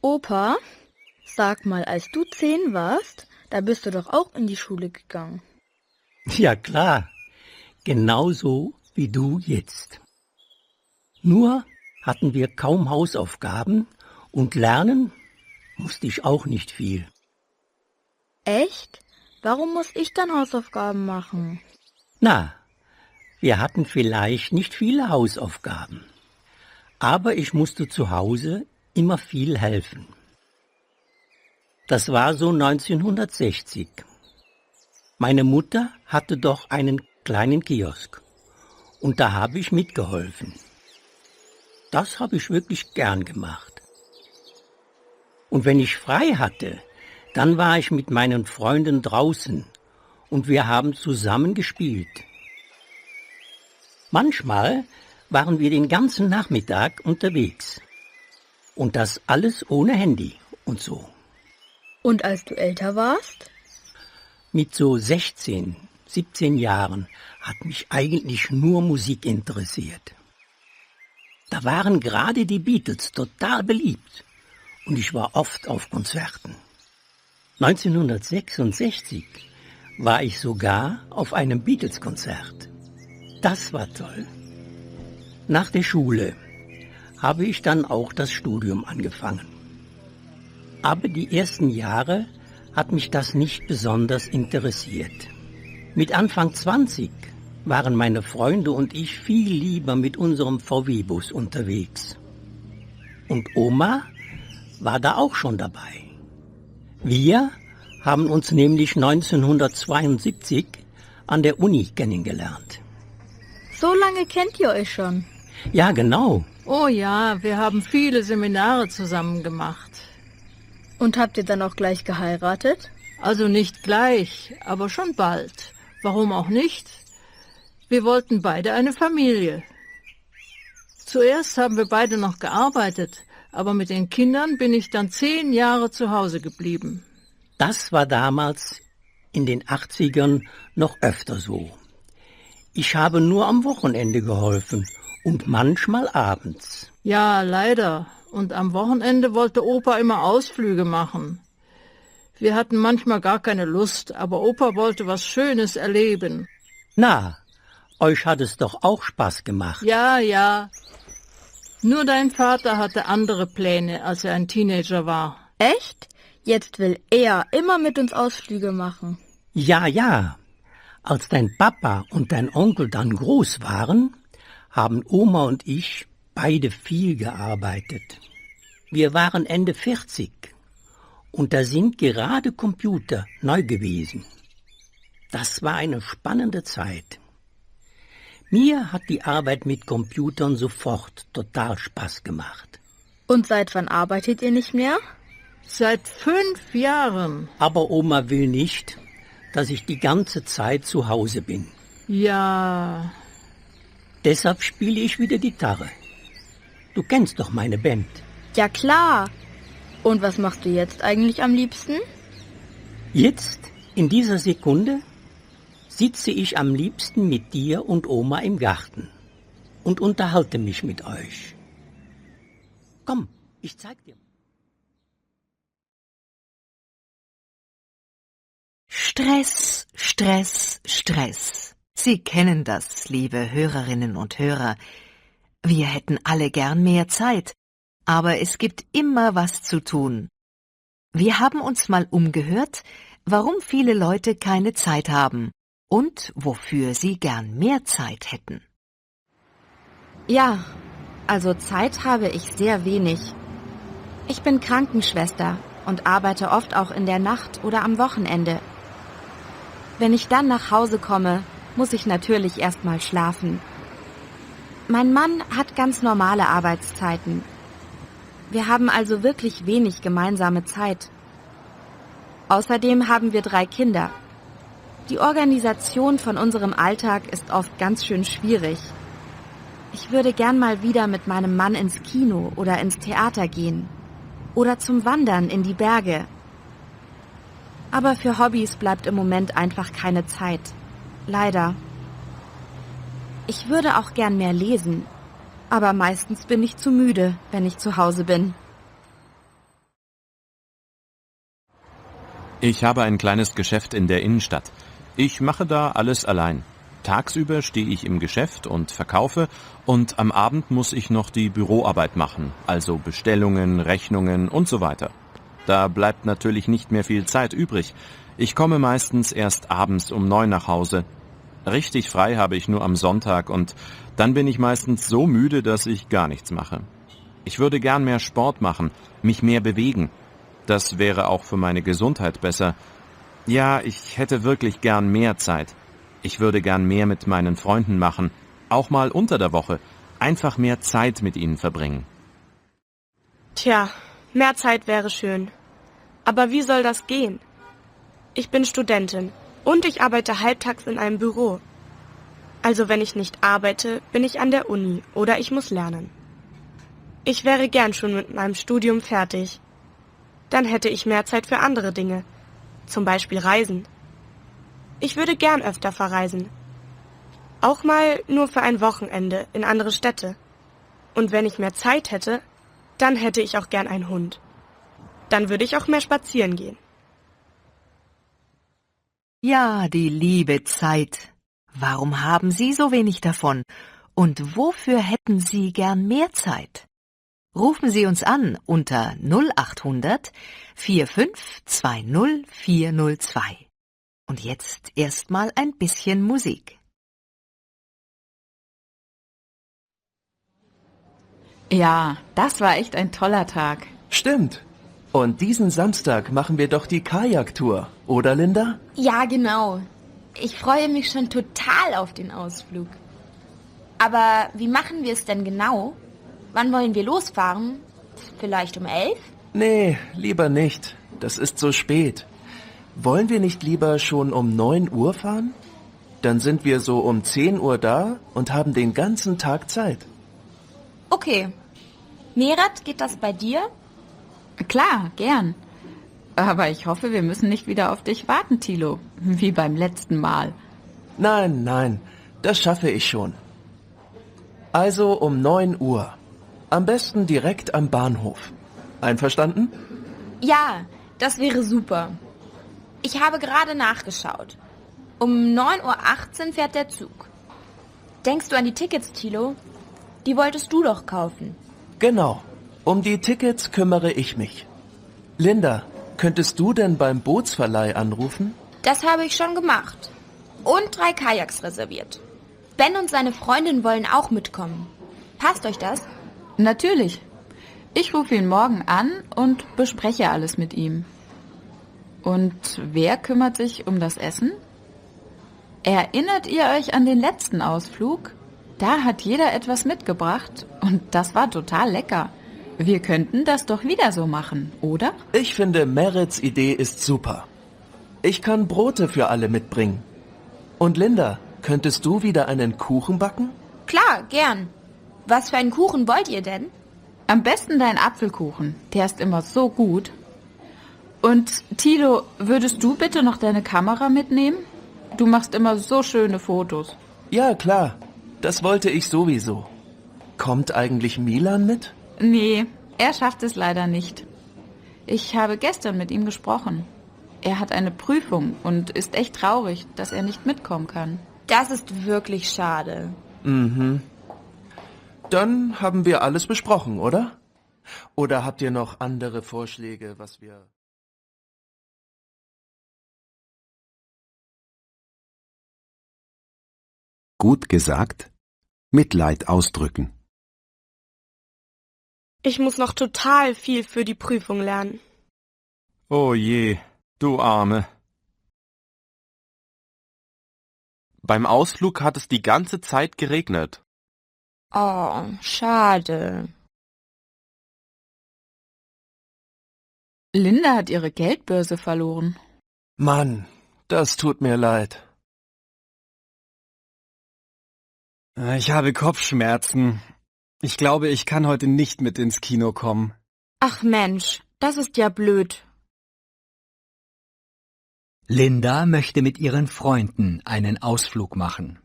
Opa, sag mal, als du 10 warst, da bist du doch auch in die Schule gegangen. Ja klar, genauso wie du jetzt. Nur hatten wir kaum Hausaufgaben und lernen musste ich auch nicht viel. Echt? Warum muss ich dann Hausaufgaben machen? Na, wir hatten vielleicht nicht viele Hausaufgaben, aber ich musste zu Hause immer viel helfen. Das war so 1960. Meine Mutter hatte doch einen kleinen Kiosk und da habe ich mitgeholfen. Das habe ich wirklich gern gemacht. Und wenn ich frei hatte, dann war ich mit meinen Freunden draußen und wir haben zusammen gespielt. Manchmal waren wir den ganzen Nachmittag unterwegs. Und das alles ohne Handy und so. Und als du älter warst? Mit so 16, 17 Jahren hat mich eigentlich nur Musik interessiert. Da waren gerade die Beatles total beliebt und ich war oft auf Konzerten. 1966 war ich sogar auf einem Beatles-Konzert. Das war toll. Nach der Schule habe ich dann auch das Studium angefangen. Aber die ersten Jahre hat mich das nicht besonders interessiert. Mit Anfang 20 waren meine Freunde und ich viel lieber mit unserem VW-Bus unterwegs. Und Oma war da auch schon dabei. Wir haben uns nämlich 1972 an der Uni kennengelernt. So lange kennt ihr euch schon. Ja, genau. Oh ja, wir haben viele Seminare zusammen gemacht. Und habt ihr dann auch gleich geheiratet? Also nicht gleich, aber schon bald. Warum auch nicht? Wir wollten beide eine Familie. Zuerst haben wir beide noch gearbeitet, aber mit den Kindern bin ich dann 10 Jahre zu Hause geblieben. Das war damals in den 80ern noch öfter so. Ich habe nur am Wochenende geholfen und manchmal abends. Ja, leider. Und am Wochenende wollte Opa immer Ausflüge machen. Wir hatten manchmal gar keine Lust, aber Opa wollte was Schönes erleben. Na, euch hat es doch auch Spaß gemacht. Ja, ja. Nur dein Vater hatte andere Pläne, als er ein Teenager war. Echt? Jetzt will er immer mit uns Ausflüge machen. Ja, ja. Als dein Papa und dein Onkel dann groß waren, haben Oma und ich beide viel gearbeitet. Wir waren Ende 40 und da sind gerade Computer neu gewesen. Das war eine spannende Zeit. Mir hat die Arbeit mit Computern sofort total Spaß gemacht. Und seit wann arbeitet ihr nicht mehr? Seit 5 Jahren. Aber Oma will nicht, dass ich die ganze Zeit zu Hause bin. Ja, Deshalb spiele ich wieder Gitarre. Du kennst doch meine Band. Ja klar. Und was machst du jetzt eigentlich am liebsten? Jetzt, in dieser Sekunde, sitze ich am liebsten mit dir und Oma im Garten und unterhalte mich mit euch. Komm, ich zeig dir. Stress, Stress, Stress. Sie kennen das, liebe Hörerinnen und Hörer. Wir hätten alle gern mehr Zeit, aber es gibt immer was zu tun. Wir haben uns mal umgehört, warum viele Leute keine Zeit haben und wofür sie gern mehr Zeit hätten. Ja, also Zeit habe ich sehr wenig. Ich bin Krankenschwester und arbeite oft auch in der Nacht oder am Wochenende. Wenn ich dann nach Hause komme, muss ich natürlich erst mal schlafen. Mein Mann hat ganz normale Arbeitszeiten. Wir haben also wirklich wenig gemeinsame Zeit. Außerdem haben wir 3 Kinder. Die Organisation von unserem Alltag ist oft ganz schön schwierig. Ich würde gern mal wieder mit meinem Mann ins Kino oder ins Theater gehen. Oder zum Wandern in die Berge. Aber für Hobbys bleibt im Moment einfach keine Zeit. Leider. Ich würde auch gern mehr lesen, aber meistens bin ich zu müde, wenn ich zu Hause bin. Ich habe ein kleines Geschäft in der Innenstadt. Ich mache da alles allein. Tagsüber stehe ich im Geschäft und verkaufe und am Abend muss ich noch die Büroarbeit machen, also Bestellungen, Rechnungen und so weiter. Da bleibt natürlich nicht mehr viel Zeit übrig. Ich komme meistens erst abends um 9 nach Hause. Richtig frei habe ich nur am Sonntag und dann bin ich meistens so müde, dass ich gar nichts mache. Ich würde gern mehr Sport machen, mich mehr bewegen. Das wäre auch für meine Gesundheit besser. Ja, ich hätte wirklich gern mehr Zeit. Ich würde gern mehr mit meinen Freunden machen, auch mal unter der Woche. Einfach mehr Zeit mit ihnen verbringen. Tja, mehr Zeit wäre schön. Aber wie soll das gehen? Ich bin Studentin und ich arbeite halbtags in einem Büro. Also wenn ich nicht arbeite, bin ich an der Uni oder ich muss lernen. Ich wäre gern schon mit meinem Studium fertig. Dann hätte ich mehr Zeit für andere Dinge, zum Beispiel Reisen. Ich würde gern öfter verreisen. Auch mal nur für ein Wochenende in andere Städte. Und wenn ich mehr Zeit hätte, dann hätte ich auch gern einen Hund. Dann würde ich auch mehr spazieren gehen. Ja, die liebe Zeit. Warum haben Sie so wenig davon? Und wofür hätten Sie gern mehr Zeit? Rufen Sie uns an unter 0800 4520 402. Und jetzt erstmal ein bisschen Musik. Ja, das war echt ein toller Tag. Stimmt. Und diesen Samstag machen wir doch die Kajaktour, oder Linda? Ja, genau. Ich freue mich schon total auf den Ausflug. Aber wie machen wir es denn genau? Wann wollen wir losfahren? Vielleicht um 11? Nee, lieber nicht. Das ist so spät. Wollen wir nicht lieber schon um 9 Uhr fahren? Dann sind wir so um 10 Uhr da und haben den ganzen Tag Zeit. Okay. Merat, geht das bei dir? Klar, gern. Aber ich hoffe, wir müssen nicht wieder auf dich warten, Thilo, wie beim letzten Mal. Nein, nein, das schaffe ich schon. Also um 9 Uhr. Am besten direkt am Bahnhof. Einverstanden? Ja, das wäre super. Ich habe gerade nachgeschaut. Um 9:18 Uhr fährt der Zug. Denkst du an die Tickets, Thilo? Die wolltest du doch kaufen. Genau. Um die Tickets kümmere ich mich. Linda, könntest du denn beim Bootsverleih anrufen? Das habe ich schon gemacht. Und 3 Kajaks reserviert. Ben und seine Freundin wollen auch mitkommen. Passt euch das? Natürlich. Ich rufe ihn morgen an und bespreche alles mit ihm. Und wer kümmert sich um das Essen? Erinnert ihr euch an den letzten Ausflug? Da hat jeder etwas mitgebracht und das war total lecker. Wir könnten das doch wieder so machen, oder? Ich finde, Merits Idee ist super. Ich kann Brote für alle mitbringen. Und Linda, könntest du wieder einen Kuchen backen? Klar, gern. Was für einen Kuchen wollt ihr denn? Am besten dein Apfelkuchen, der ist immer so gut. Und Thilo, würdest du bitte noch deine Kamera mitnehmen? Du machst immer so schöne Fotos. Ja, klar. Das wollte ich sowieso. Kommt eigentlich Milan mit? Nee, er schafft es leider nicht. Ich habe gestern mit ihm gesprochen. Er hat eine Prüfung und ist echt traurig, dass er nicht mitkommen kann. Das ist wirklich schade. Mhm. Dann haben wir alles besprochen, oder? Oder habt ihr noch andere Vorschläge, was wir... Gut gesagt, Mitleid ausdrücken. Ich muss noch total viel für die Prüfung lernen. Oh je, du Arme. Beim Ausflug hat es die ganze Zeit geregnet. Oh, schade. Linda hat ihre Geldbörse verloren. Mann, das tut mir leid. Ich habe Kopfschmerzen. Ich glaube, ich kann heute nicht mit ins Kino kommen. Ach Mensch, das ist ja blöd. Linda möchte mit ihren Freunden einen Ausflug machen.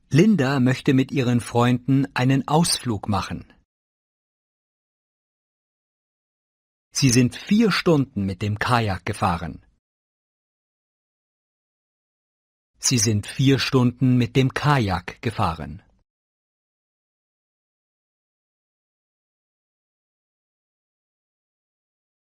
Linda möchte mit ihren Freunden einen Ausflug machen. Sie sind 4 Stunden mit dem Kajak gefahren. Sie sind 4 Stunden mit dem Kajak gefahren.